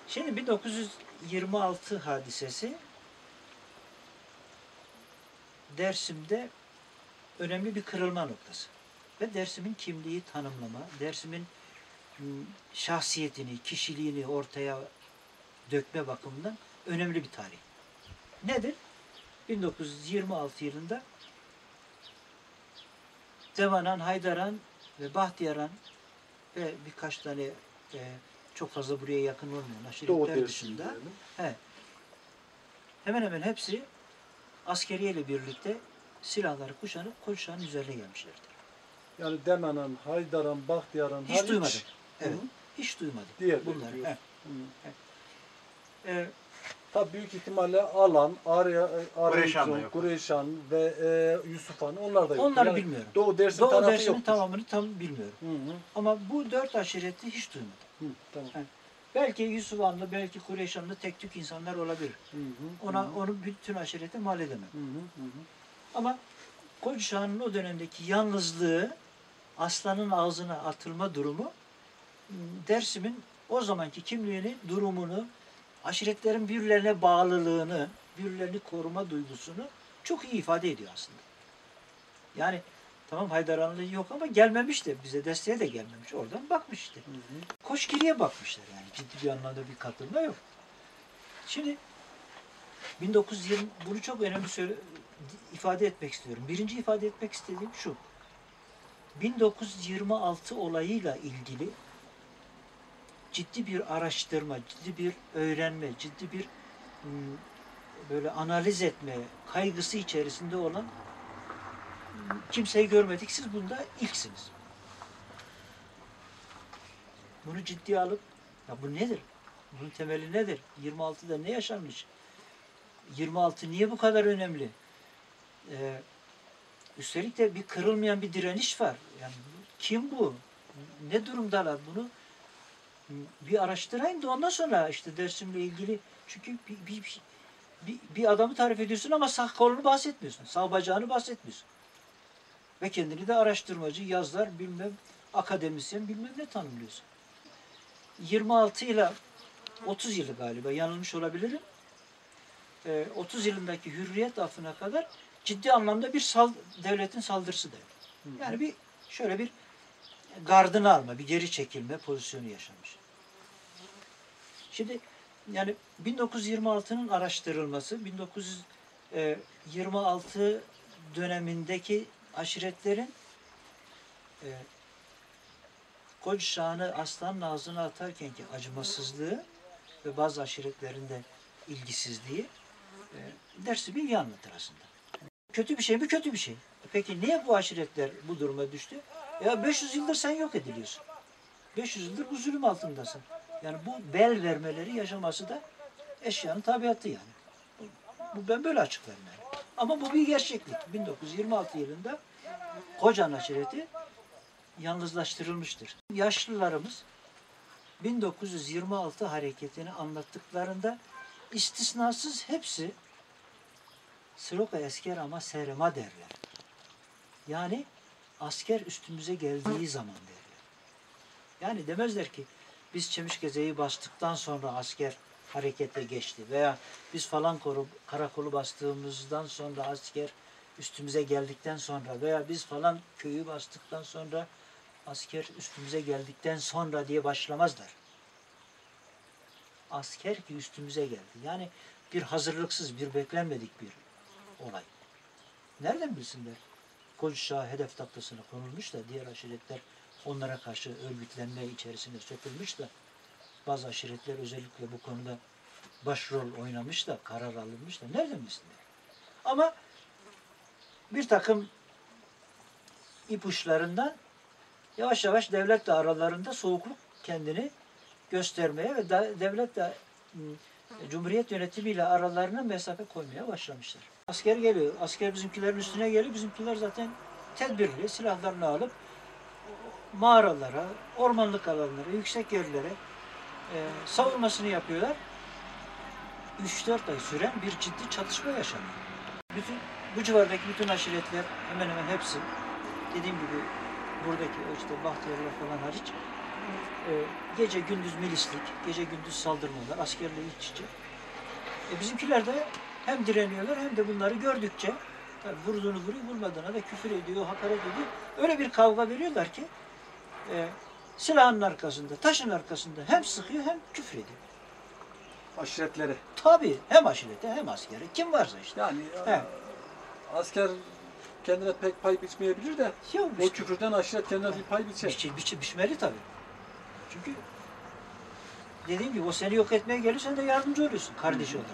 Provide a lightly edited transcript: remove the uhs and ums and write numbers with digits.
Şimdi 1926 hadisesi Dersim'de önemli bir kırılma noktası. Ve Dersim'in kimliği tanımlama, Dersim'in şahsiyetini, kişiliğini ortaya dökme bakımından önemli bir tarih. Nedir? 1926 yılında Devanan, Haydaran ve Bahtiyaran ve birkaç tane çok fazla buraya yakın olmayan aşiretler dışında hemen hemen hepsi askeriyeyle birlikte silahları kuşanıp Koçuşağı'nın üzerine gelmişlerdir. Yani Demenan, Haydaran, Bahtiyaran hiç hariç, duymadım. Evet. Hiç duymadım. Diğer bunları. Tabii büyük ihtimalle Alan, Kureyşan Kureyşan ve Yusufan onlar da yok. Onları yani bilmiyorum. Doğu Dersim Doğu tarafı Dersim'in yoktur. tamamını tam bilmiyorum. Ama bu 4 aşireti hiç duymadım. Tamam. Belki Yusufanlı, belki Kureyşanlı tek tük insanlar olabilir. Onu bütün aşirete mal edemem. Ama Koçuşağı'nın o dönemdeki yalnızlığı, aslanın ağzına atılma durumu, Dersim'in o zamanki kimliğini, durumunu, aşiretlerin birbirlerine bağlılığını, birbirlerini koruma duygusunu çok iyi ifade ediyor aslında. Yani tamam Haydaranlı yok ama gelmemiş de bize desteğe de gelmemiş. Oradan bakmış işte. Koşgiri'ye bakmışlar yani. Ciddi bir anlamda bir katılma yok. Şimdi 1920 bunu çok önemli ifade etmek istiyorum. Birinci ifade etmek istediğim şu. 1926 olayıyla ilgili ciddi bir araştırma, ciddi bir öğrenme, ciddi bir böyle analiz etme kaygısı içerisinde olan kimseyi görmedik. Siz bunda ilksiniz. Bunu ciddiye alıp ya bu nedir? Bunun temeli nedir? 26'da ne yaşanmış? 26 niye bu kadar önemli? Üstelik de bir kırılmayan bir direniş var. Yani kim bu? Ne durumdalar? Bunu bir araştırayım da ondan sonra işte Dersim'le ilgili çünkü bir adamı tarif ediyorsun ama sağ kolunu bahsetmiyorsun. Sağ bacağını bahsetmiyorsun. Ve kendini de araştırmacı, yazar, bilmem akademisyen, bilmem ne tanımlıyorsun. 26 ile 30 yılı galiba yanılmış olabilirim. 30 yılındaki Hürriyet affına kadar ciddi anlamda bir devletin saldırısı da. Yani şöyle bir gardını alma, bir geri çekilme pozisyonu yaşamış. Şimdi yani 1926'nın araştırılması, 1926 dönemindeki aşiretlerin Koçuşağı'nı aslanın ağzına atarkenki acımasızlığı ve bazı aşiretlerin de ilgisizliği Dersim'i iyi anlatır aslında. Kötü bir şey mi? Kötü bir şey. Peki niye bu aşiretler bu duruma düştü? Ya 500 yıldır sen yok ediliyorsun. 500 yıldır bu zulüm altındasın. Yani bu bel vermeleri yaşaması da eşyanın tabiatı yani. Ben böyle açıklarım yani. Ama bu bir gerçeklik. 1926 yılında Kocan aşireti yalnızlaştırılmıştır. Yaşlılarımız 1926 hareketini anlattıklarında istisnasız hepsi Sıroka esker ama serema derler. Yani asker üstümüze geldiği zaman derler. Yani demezler ki biz Çemişgeze'yi bastıktan sonra asker harekete geçti veya biz falan karakolu bastığımızdan sonra asker üstümüze geldikten sonra veya biz falan köyü bastıktan sonra asker üstümüze geldikten sonra diye başlamazlar. Asker ki üstümüze geldi. Yani bir hazırlıksız, bir beklenmedik bir olay. Nereden bilsinler? Koçuşağı hedef tahtasına konulmuş da diğer aşiretler onlara karşı örgütlenme içerisine sokulmuş da bazı aşiretler özellikle bu konuda başrol oynamış da karar alınmış da nereden bilsinler? Ama bir takım ipuçlarından yavaş yavaş devletle aralarında soğukluk kendini göstermeye ve devlet de Cumhuriyet yönetimiyle aralarına mesafe koymaya başlamışlar. Asker geliyor. Asker bizimkilerin üstüne geliyor. Bizimkiler zaten tedbirli silahlarını alıp mağaralara, ormanlık alanlara, yüksek yerlere savunmasını yapıyorlar. 3-4 ay süren bir ciddi çatışma yaşanıyor. Bu civardaki bütün aşiretler hemen hemen hepsi dediğim gibi buradaki o işte Bahtiyarlar falan hariç Gece gündüz milislik, gece gündüz saldırmalar, askerle iç içe. Bizimkiler de hem direniyorlar hem de bunları gördükçe tabii vurduğunu vuruyor, vurmadığına da küfür ediyor, hakaret ediyor. Öyle bir kavga veriyorlar ki silahın arkasında, taşın arkasında hem sıkıyor hem küfür ediyor. Aşiretleri. Tabii hem aşirete hem askere kim varsa işte. Yani He. asker kendine pek pay biçmeyebilir de Yok o işte. küfürden aşiret kendine bir pay biçer. Biçmeli tabii. Çünkü dediğim gibi o seni yok etmeye gelir, sen de yardımcı oluyorsun kardeş olarak.